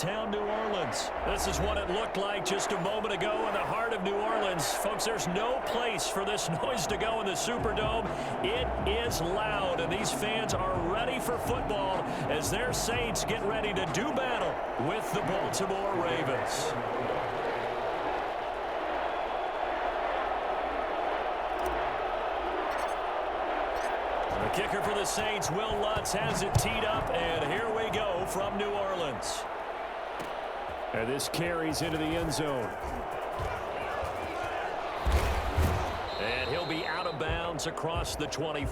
downtown New Orleans. This is what it looked like just a moment ago in the heart of New Orleans. Folks, there's no place for this noise to go in the Superdome. It is loud, and these fans are ready for football as their Saints get ready to do battle with the Baltimore Ravens. The kicker for the Saints, Will Lutz, has it teed up, and here we go from New Orleans. And this carries into the end zone. And he'll be out of bounds across the 20.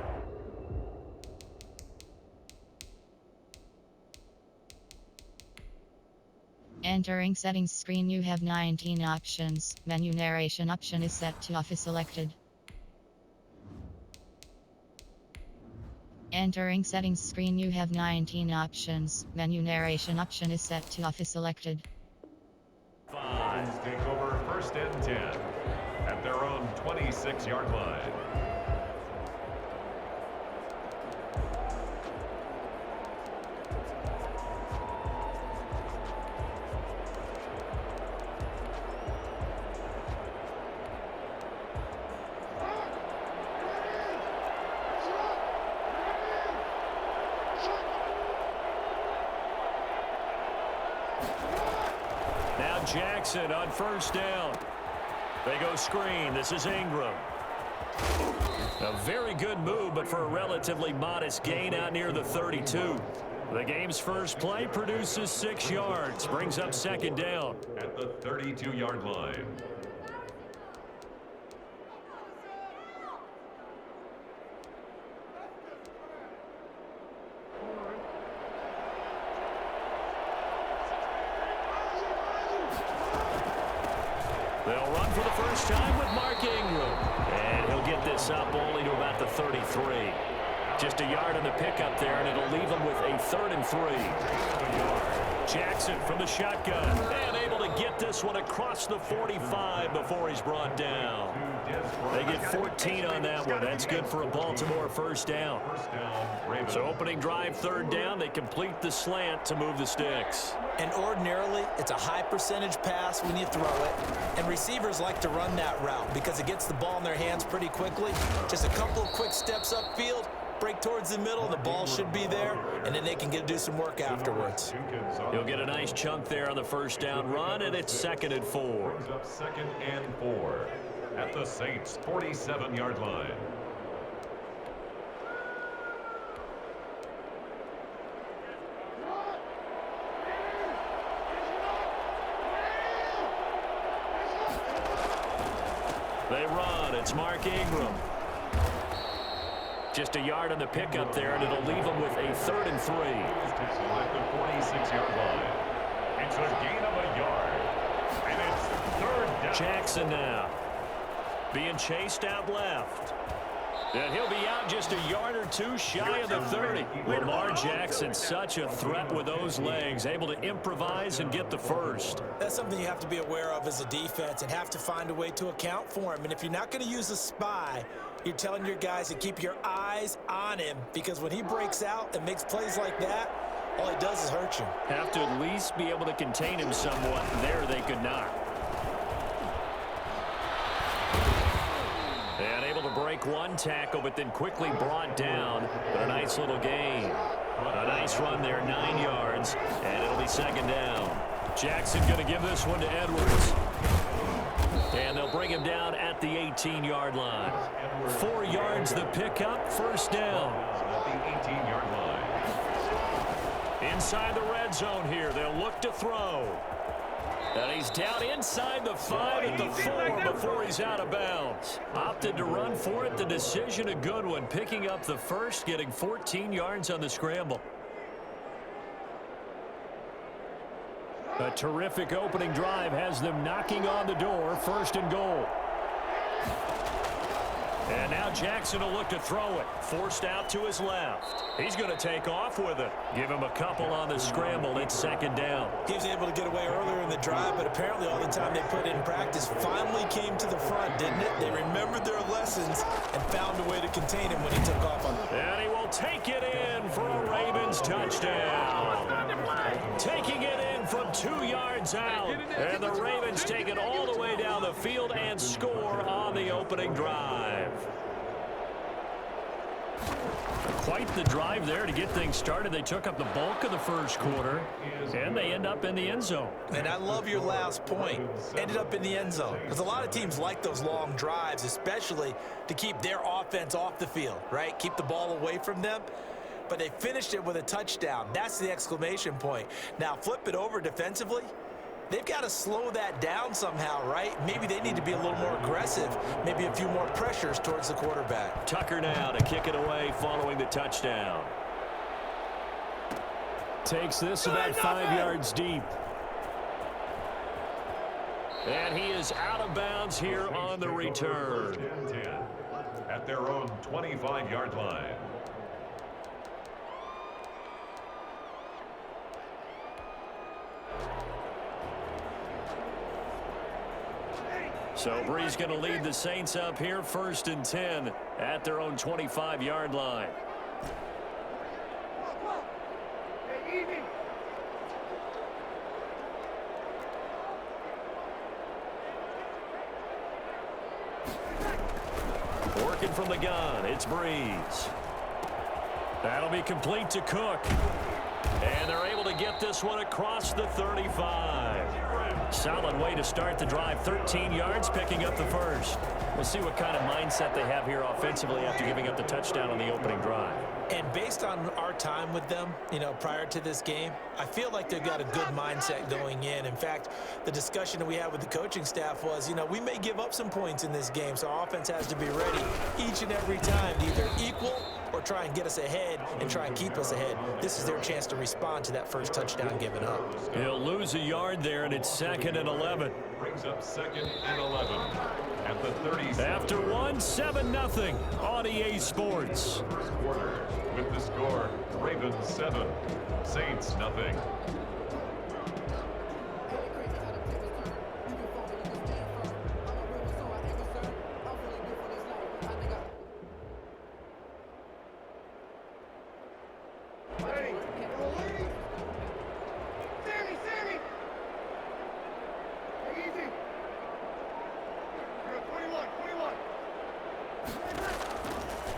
Entering settings screen, you have 19 options. Menu narration option is set to off is selected. Entering settings screen, you have 19 options. Menu narration option is set to off is selected. Take over 1st and 10 at their own 26-yard line. Jackson on 1st down. They go screen. This is Ingram. A very good move, but for a relatively modest gain out near the 32. The game's first play produces 6 yards. Brings up 2nd down. At the 32-yard line. They'll run for the first time with Mark Ingram. And he'll get this up only to about the 33. Just a yard on the pickup there, and it'll leave him with a 3rd and 3. Jackson from the shotgun. And able to get this one across the 45 before he's brought down. They get 14 on that one. That's good for a Baltimore 1st down. So opening drive 3rd down, they complete the slant to move the sticks. And ordinarily, it's a high percentage pass when you throw it. And receivers like to run that route because it gets the ball in their hands pretty quickly. Just a couple of quick steps upfield, break towards the middle, the ball should be there, and then they can do some work afterwards. He'll get a nice chunk there on the 1st down run, and it's 2nd and 4. Brings up 2nd and 4 at the Saints' 47-yard line. They run. It's Mark Ingram. Just a yard on the pickup there, and it'll leave him with a 3rd and 3. At the 46-yard line. It's a gain of a yard. And it's 3rd down. Jackson now. Being chased out left. And he'll be out just a yard or two shy of the 30. Lamar Jackson, such a threat with those legs, able to improvise and get the first. That's something you have to be aware of as a defense and have to find a way to account for him. And if you're not going to use a spy, you're telling your guys to keep your eyes on him, because when he breaks out and makes plays like that, all he does is hurt you. Have to at least be able to contain him somewhat. There they could not. And able to break one tackle, but then quickly brought down. But a nice little gain. A nice run there, 9 yards, and it'll be 2nd down. Jackson going to give this one to Edwards. And they'll bring him down at the 18-yard line. 4 yards the pickup, 1st down. At the 18-yard line. Inside the red zone here, they'll look to throw. And he's down inside the 5 at the 4 before he's out of bounds. Opted to run for it. The decision a good one. Picking up the first, getting 14 yards on the scramble. A terrific opening drive has them knocking on the door. 1st and goal. And now Jackson will look to throw it. Forced out to his left. He's going to take off with it. Give him a couple on the scramble. It's 2nd down. He was able to get away earlier in the drive, but apparently all the time they put in practice finally came to the front, didn't it? They remembered their lessons and found a way to contain him when he took off on them. And he will take it in for a Ravens touchdown. Taking it in from 2 yards out. And the Ravens take it all the way down the field and score on the opening drive. Quite the drive there to get things started. They took up the bulk of the first quarter, and they end up in the end zone. And I love your last point. Ended up in the end zone. Because a lot of teams like those long drives, especially to keep their offense off the field, right? Keep the ball away from them. But they finished it with a touchdown. That's the exclamation point. Now, flip it over defensively. They've got to slow that down somehow, right? Maybe they need to be a little more aggressive. Maybe a few more pressures towards the quarterback. Tucker now to kick it away following the touchdown. Takes this about 5 yards deep. And he is out of bounds here on the return. At their own 25-yard line. So Brees going to lead the Saints up here 1st and 10 at their own 25-yard line. Working from the gun, it's Brees. That'll be complete to Cook. And they're able to get this one across the 35. Solid way to start the drive. 13 yards, picking up the first. We'll see what kind of mindset they have here offensively after giving up the touchdown on the opening drive. And based on our time with them, prior to this game, I feel like they've got a good mindset going in. In fact, the discussion that we had with the coaching staff was, we may give up some points in this game, so our offense has to be ready each and every time to either equal or try and get us ahead and try and keep us ahead. This is their chance to respond to that first touchdown given up. He'll lose a yard there, and it's 2nd and 11. Brings up 2nd and 11 at the 30. After 7-0 on EA Sports. First quarter with the score, Ravens 7, Saints nothing.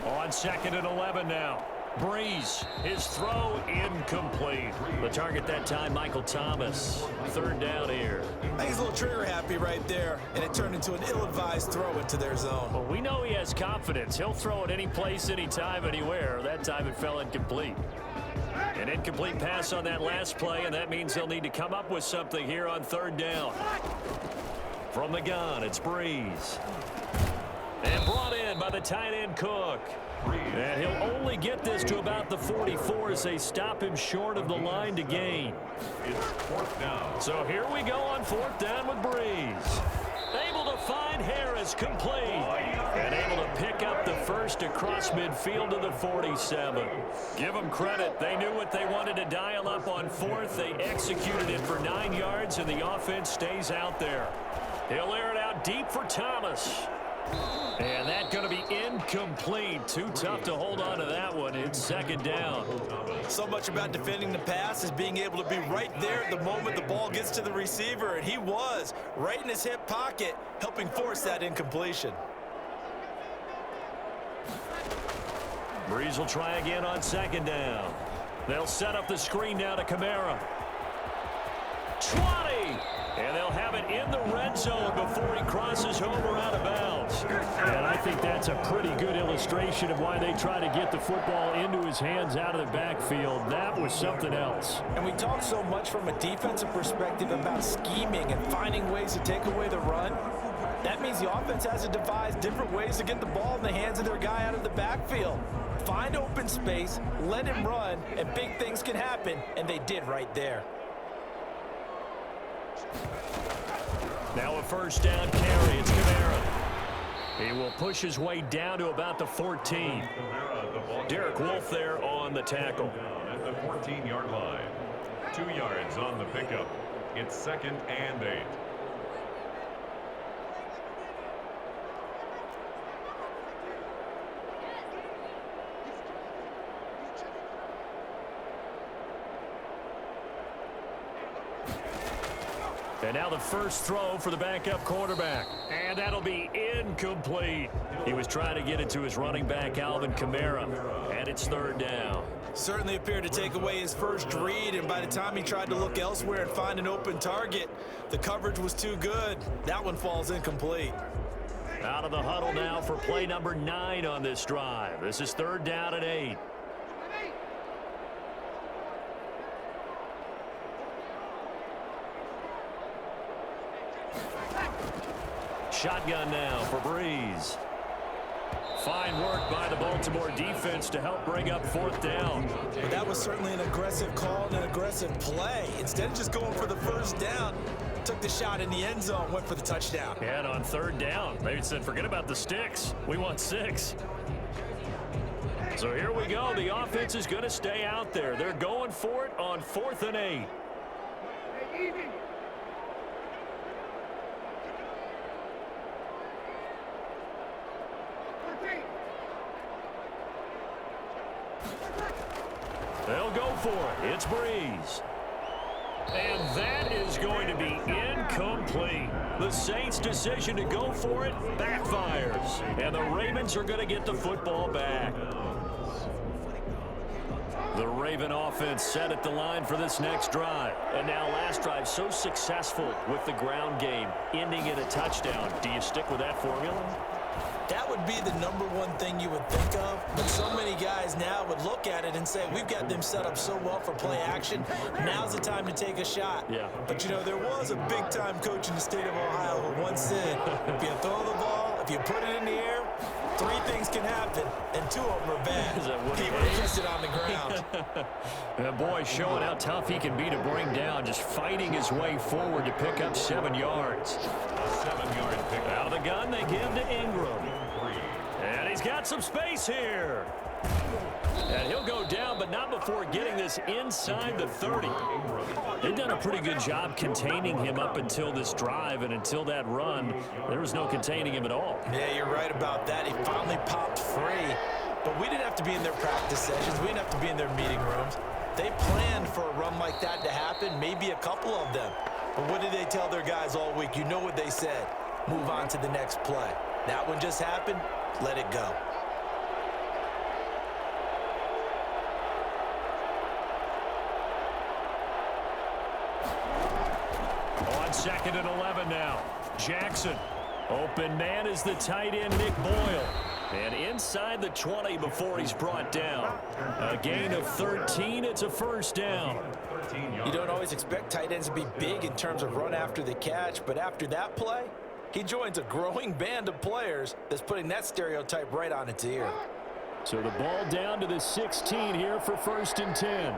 On 2nd and 11 now. Brees, his throw incomplete. The target that time, Michael Thomas. 3rd down here. I think he's a little trigger happy right there, and it turned into an ill-advised throw into their zone. Well, we know he has confidence. He'll throw it any place, anytime, anywhere. That time it fell incomplete. An incomplete pass on that last play, and that means they'll need to come up with something here on 3rd down. From the gun, it's Brees. And brought in by the tight end Cook. And he'll only get this to about the 44 as they stop him short of the line to gain. It's 4th down. So here we go on 4th down with Brees. Able to find Harris complete. And able to pick up the first across midfield to the 47. Give them credit. They knew what they wanted to dial up on 4th. They executed it for 9 yards, and the offense stays out there. He'll air it out deep for Thomas. And that's going to be incomplete. Too tough to hold on to that one. It's 2nd down. So much about defending the pass is being able to be right there at the moment the ball gets to the receiver, and he was right in his hip pocket, helping force that incompletion. Brees will try again on 2nd down. They'll set up the screen now to Kamara. 20! And they'll have it in the red zone before he crosses over out of bounds. And I think that's a pretty good illustration of why they try to get the football into his hands out of the backfield. That was something else. And we talk so much from a defensive perspective about scheming and finding ways to take away the run. That means the offense has to devise different ways to get the ball in the hands of their guy out of the backfield. Find open space, let him run, and big things can happen, and they did right there. Now a 1st down carry. It's Kamara. He will push his way down to about the 14. Derek Wolfe there on the tackle. At the 14-yard line. 2 yards on the pickup. It's 2nd and 8. And now the first throw for the backup quarterback. And that'll be incomplete. He was trying to get it to his running back, Alvin Kamara. And it's third down. Certainly appeared to take away his first read, and by the time he tried to look elsewhere and find an open target, the coverage was too good. That one falls incomplete. Out of the huddle now for play number 9 on this drive. This is third down and 8. Shotgun now for Breeze. Fine work by the Baltimore defense to help bring up fourth down. But that was certainly an aggressive call and an aggressive play. Instead of just going for the first down, took the shot in the end zone, went for the touchdown. And on third down, they said, forget about the sticks. We want 6. So here we go. The offense is going to stay out there. They're going for it on 4th and 8. They'll go for it. It's Breeze. And that is going to be incomplete. The Saints' decision to go for it backfires. And the Ravens are going to get the football back. The Raven offense set at the line for this next drive. And now last drive so successful with the ground game, ending in a touchdown. Do you stick with that formula? That would be the number one thing you would think of, but so many guys now would look at it and say, we've got them set up so well for play action. Now's the time to take a shot. Yeah. But, you know, there was a big-time coach in the state of Ohio who once said, if you throw the ball, if you put it in the air, 3 things can happen, and 2 of them are bad. He would have kissed it on the ground. And boy, showing how tough he can be to bring down, just fighting his way forward to pick up 7 yards. A 7-yard pick. Out of the gun, they give to Ingram. And he's got some space here. And he'll go down, but not before getting this inside the 30. They've done a pretty good job containing him up until this drive, and until that run, there was no containing him at all. Yeah, you're right about that. He finally popped free. But we didn't have to be in their practice sessions. We didn't have to be in their meeting rooms. They planned for a run like that to happen, maybe a couple of them. But what did they tell their guys all week? You know what they said. Move on to the next play. That one just happened. Let it go. On 2nd and 11 now. Jackson. Open man is the tight end, Nick Boyle. And inside the 20 before he's brought down. A gain of 13. It's a first down. You don't always expect tight ends to be big in terms of run after the catch, but after that play, he joins a growing band of players that's putting that stereotype right on its ear. So the ball down to the 16 here for 1st and 10.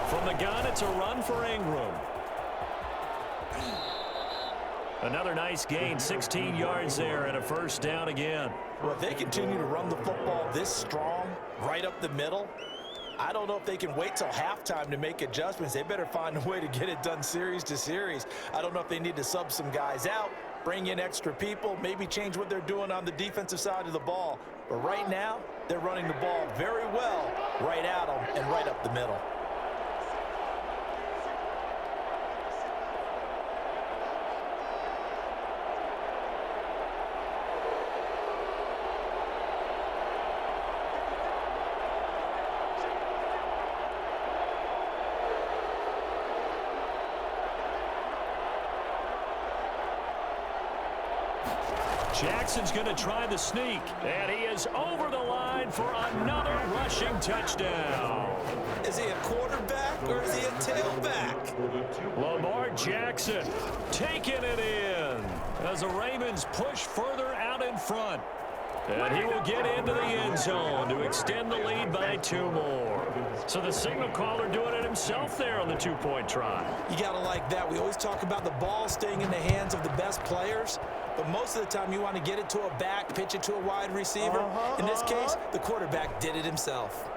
From the gun, it's a run for Ingram. Another nice gain, 16 yards there, and a first down again. Well, if they continue to run the football this strong, right up the middle, I don't know if they can wait till halftime to make adjustments. They better find a way to get it done series to series. I don't know if they need to sub some guys out, bring in extra people, maybe change what they're doing on the defensive side of the ball. But right now, they're running the ball very well right at them and right up the middle. Jackson's going to try the sneak, and he is over the line for another rushing touchdown. Is he a quarterback or is he a tailback? Lamar Jackson taking it in as the Ravens push further out in front. And he will get into the end zone to extend the lead by 2 more. So the signal caller doing it himself there on the 2-point try. You got to like that. We always talk about the ball staying in the hands of the best players, but most of the time you want to get it to a back, pitch it to a wide receiver. In this case, the quarterback did it himself.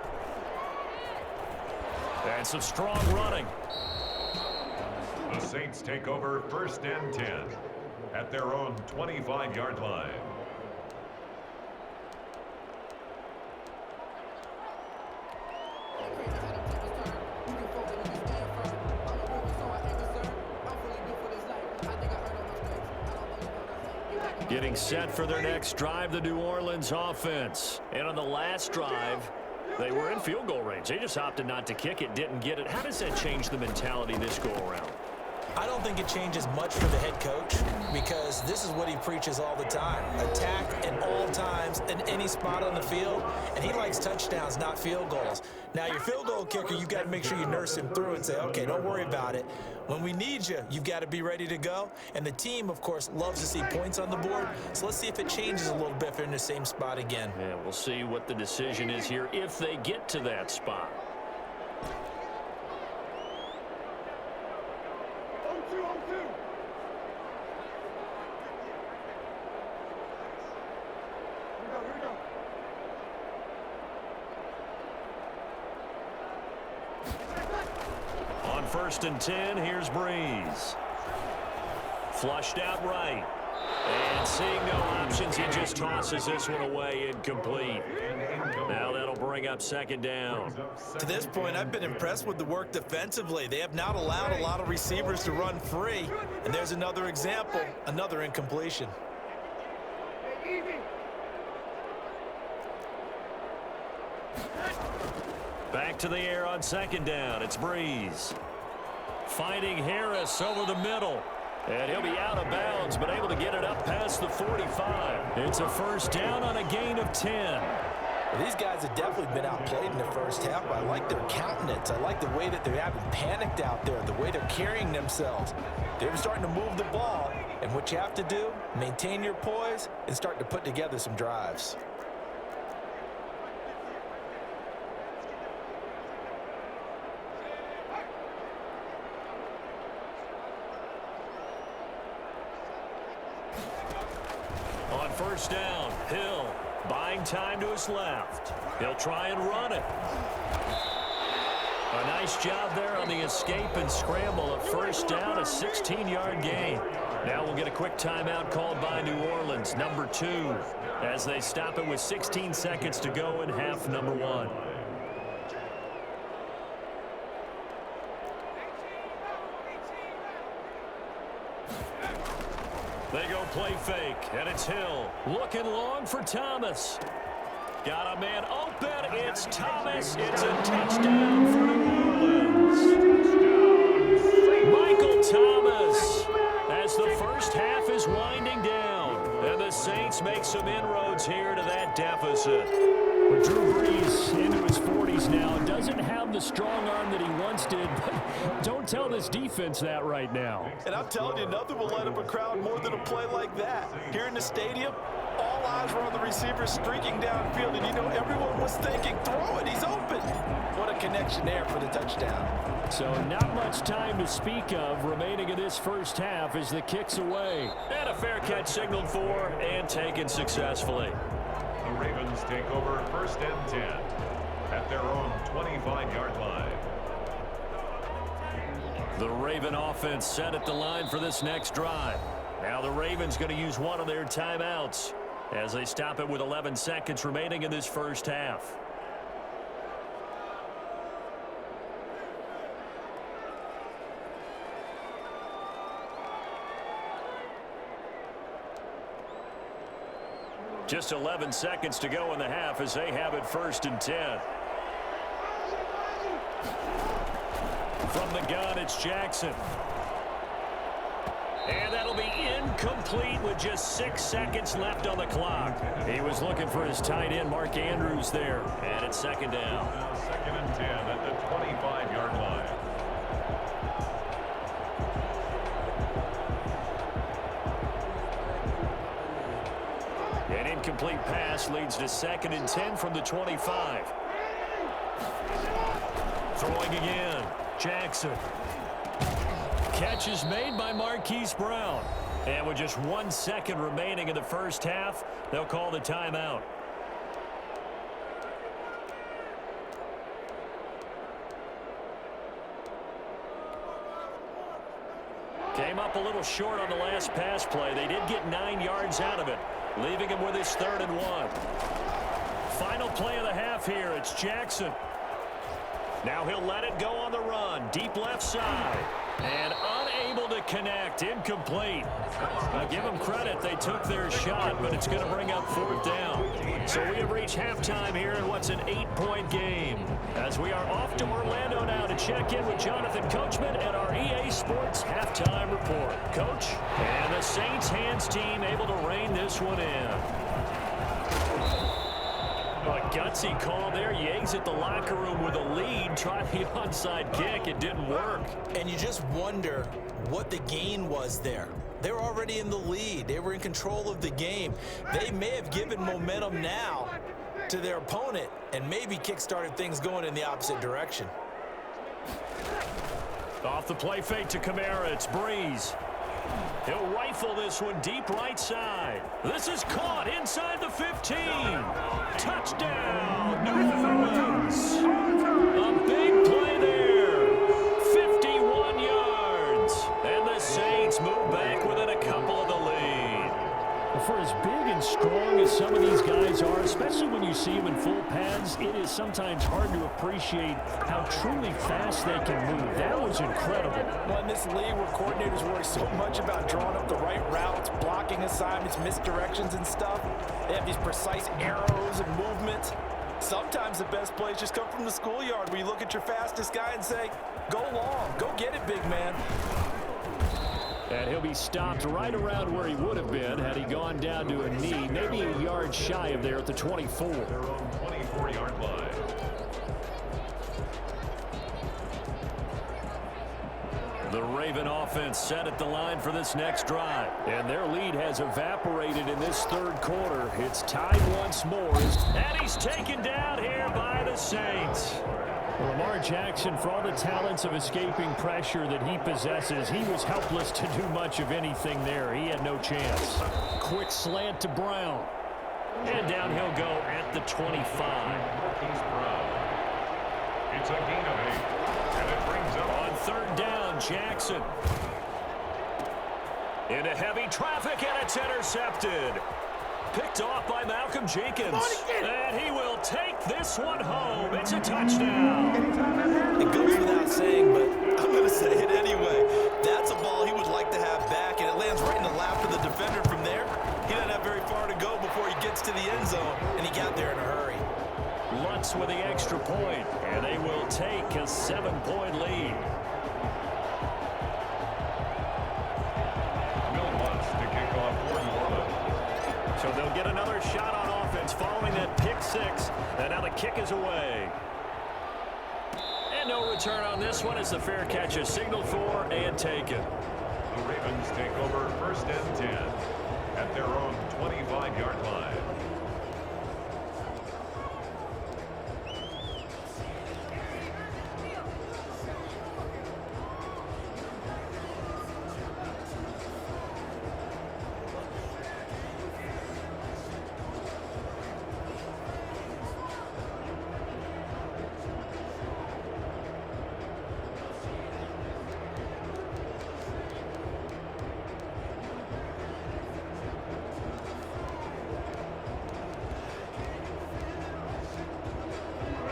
And some strong running. The Saints take over 1st and 10 at their own 25-yard line. Getting set for their next drive, the New Orleans offense. And on the last drive, they were in field goal range. They just opted not to kick it, didn't get it. How does that change the mentality this go-around? I don't think it changes much for the head coach because this is what he preaches all the time. Attack at all times in any spot on the field, and he likes touchdowns, not field goals. Now, your field goal kicker, you've got to make sure you nurse him through and say, okay, don't worry about it. When we need you, you've got to be ready to go. And the team, of course, loves to see points on the board. So let's see if it changes a little bit if they're in the same spot again. Yeah, we'll see what the decision is here if they get to that spot. On 1st and 10, here's Breeze. Flushed out right. And seeing no options, he just tosses this one away, incomplete. Now that'll bring up 2nd down. To this point, I've been impressed with the work defensively. They have not allowed a lot of receivers to run free. And there's another example, another incompletion. Back to the air on 2nd down. It's Breeze. Finding Harris over the middle. And he'll be out of bounds, but able to get it up past the 45. It's a 1st down on a gain of 10. Well, these guys have definitely been outplayed in the first half. I like their countenance. I like the way that they haven't panicked out there, the way they're carrying themselves. They're starting to move the ball, and what you have to do, maintain your poise and start to put together some drives. On 1st down, Hill buying time to his left. He'll try and run it. A nice job there on the escape and scramble. A 1st down, a 16-yard gain. Now we'll get a quick timeout called by New Orleans, number 2, as they stop it with 16 seconds to go in half number 1. They go play fake, and it's Hill. Looking long for Thomas. Got a man open. It's Thomas. It's a touchdown for New Orleans. Michael Thomas, as the first half is winding down. And the Saints make some inroads here to that deficit. But Drew Brees into his 40s now. Doesn't have the strong arm that he once did. But don't tell this defense that right now. And I'm telling you, nothing will light up a crowd more than a play like that. Here in the stadium, all eyes were on the receiver streaking downfield, and you know everyone was thinking, throw it, he's open. What a connection there for the touchdown. So not much time to speak of remaining in this first half as the kick's away. And a fair catch signaled for and taken successfully. The Ravens take over 1st and 10 at their own 25-yard line. The Raven offense set at the line for this next drive. Now the Ravens going to use one of their timeouts as they stop it with 11 seconds remaining in this first half. Just 11 seconds to go in the half as they have it 1st and 10. From the gun, it's Jackson. And that'll be incomplete with just 6 seconds left on the clock. He was looking for his tight end, Mark Andrews, there. And it's 2nd down. 2nd and 10 at the 25-yard line. An incomplete pass leads to 2nd and 10 from the 25. Throwing again, Jackson. Catch is made by Marquise Brown. And with just 1 second remaining in the first half, they'll call the timeout. Came up a little short on the last pass play. They did get 9 yards out of it, leaving him with his 3rd and 1. Final play of the half here. It's Jackson. Now he'll let it go on the run. Deep left side. And unable to connect. Incomplete. Now give them credit. They took their shot, but it's going to bring up 4th down. So we have reached halftime here in what's an 8-point game. As we are off to Orlando now to check in with Jonathan Coachman at our EA Sports Halftime Report. Coach, and the Saints hands team able to rein this one in. A gutsy call there. Yates at the locker room with a lead. Tried the onside kick. It didn't work. And you just wonder what the gain was there. They were already in the lead. They were in control of the game. They may have given momentum now to their opponent and maybe kick-started things going in the opposite direction. Off the play fake to Kamara. It's Breeze. He'll rifle this one deep right side. This is caught inside the 15. Touchdown, New Orleans. A big play there. 51 yards. And the Saints move back within a couple of the lead. For as big and strong as some of these guys are, especially when you see them in full pads, it is sometimes hard to appreciate how truly fast they can move. That was incredible. Well, in this league where coordinators worry so much about drawing up the right routes, blocking assignments, misdirections and stuff, they have these precise arrows and movements. Sometimes the best plays just come from the schoolyard where you look at your fastest guy and say, go long, go get it, big man. And he'll be stopped right around where he would have been had he gone down to a knee, maybe a yard shy of there at the 24. Their own 24-yard line. The Raven offense set at the line for this next drive. And their lead has evaporated in this 3rd quarter. It's tied once more. And he's taken down here by the Saints. Lamar Jackson, for all the talents of escaping pressure that he possesses, he was helpless to do much of anything there. He had no chance. Quick slant to Brown. And down he'll go at the 25. Marquise Brown. It's a gain of 8. And it brings up On 3rd down, Jackson. Into heavy traffic, and it's intercepted. Picked off by Malcolm Jenkins. And he will take this one home. It's a touchdown. It goes without saying, but I'm going to say it anyway. That's a ball he would like to have back, and it lands right in the lap of the defender from there. He doesn't have very far to go before he gets to the end zone, and he got there in a hurry. Lutz with the extra point, and they will take a 7-point lead. Will Lutz to kick off for New Orleans. So they'll get another shot on offense following that pick 6, and now the kick is away. And no return on this one as the fair catch is signaled for and taken. The Ravens take over 1st and 10 at their own 25-yard line.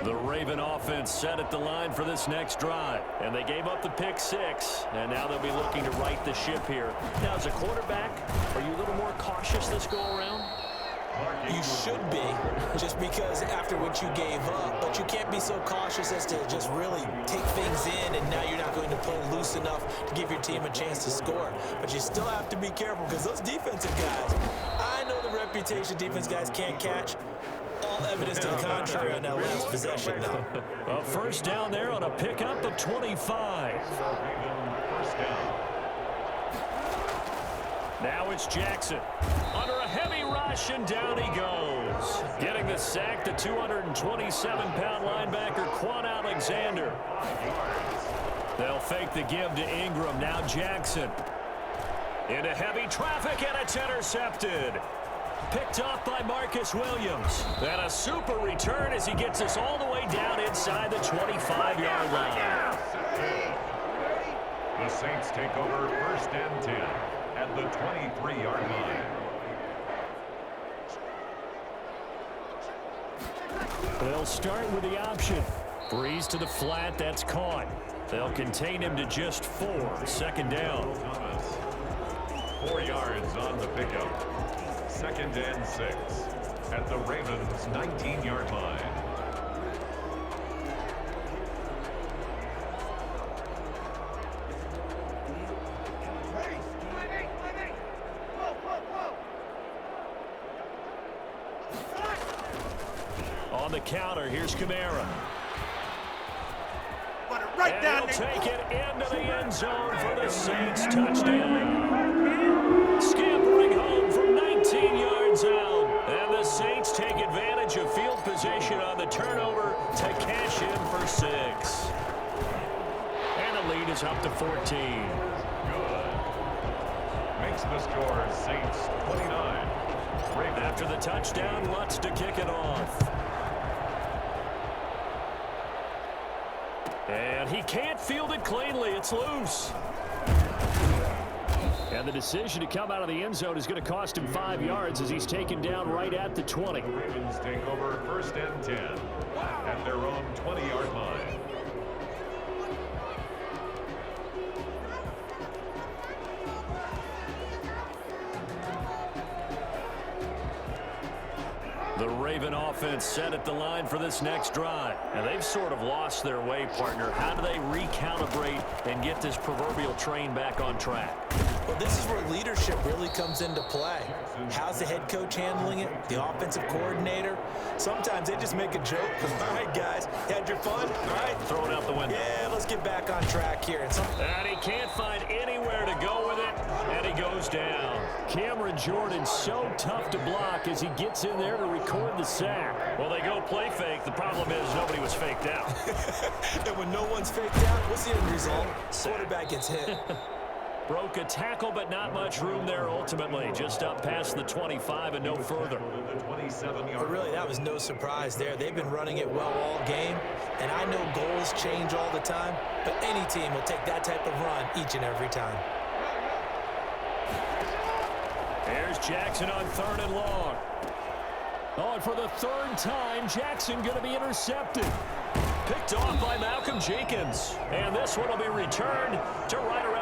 The Raven offense set at the line for this next drive. And they gave up the pick 6. And now they'll be looking to right the ship here. Now, as a quarterback, are you a little more cautious this go-around? You should be, just because after what you gave up. But you can't be so cautious as to just really take things in, and now you're not going to play loose enough to give your team a chance to score. But you still have to be careful, because those defensive guys, I know the reputation defense guys can't catch. All evidence to the contrary on that last possession now. A 1st down there on a pickup of 25. First down. Now it's Jackson. Under a heavy rush, and down he goes. Getting the sack, the 227-pound linebacker, Quan Alexander. They'll fake the give to Ingram. Now Jackson. Into heavy traffic, and it's intercepted. Picked up by Marcus Williams. And a super return as he gets us all the way down inside the 25-yard line. The Saints take over 1st and 10 at the 23-yard line. They'll start with the option. Breeze to the flat, that's caught. They'll contain him to just 4. Second down. Thomas. 4 yards on the pickup. 2nd and 6 at the Ravens' 19-yard line. On the counter, here's Kamara. Right And down he'll there. take it into the end zone for the Saints touchdown. Scampering home from 19 yards out. And the Saints take advantage of field position on the turnover to cash in for 6. And the lead is up to 14. Good. Makes the score Saints 29. After the touchdown, Lutz to kick it off. And he can't field it cleanly. It's loose. And the decision to come out of the end zone is going to cost him 5 yards as he's taken down right at the 20. The Ravens take over 1st and 10 at their own 20-yard line. The Raven offense set at the line for this next drive. And they've sort of lost their way, partner. How do they recalibrate and get this proverbial train back on track? Well, this is where leadership really comes into play. How's the head coach handling it? The offensive coordinator? Sometimes they just make a joke. All right, guys, you had your fun? All right. Throw it out the window. Yeah, let's get back on track here. And he can't find anywhere to go with it, and he goes down. Cameron Jordan so tough to block as he gets in there to record the sack. Well, they go play fake. The problem is nobody was faked out. And when no one's faked out, what's the end result? Quarterback gets hit. Broke a tackle, but not much room there ultimately. Just up past the 25 and no further. But really, that was no surprise there. They've been running it well all game, and I know goals change all the time, but any team will take that type of run each and every time. Here's Jackson on 3rd and long. Oh, and for the 3rd time, Jackson going to be intercepted. Picked off by Malcolm Jenkins. And this one will be returned to right around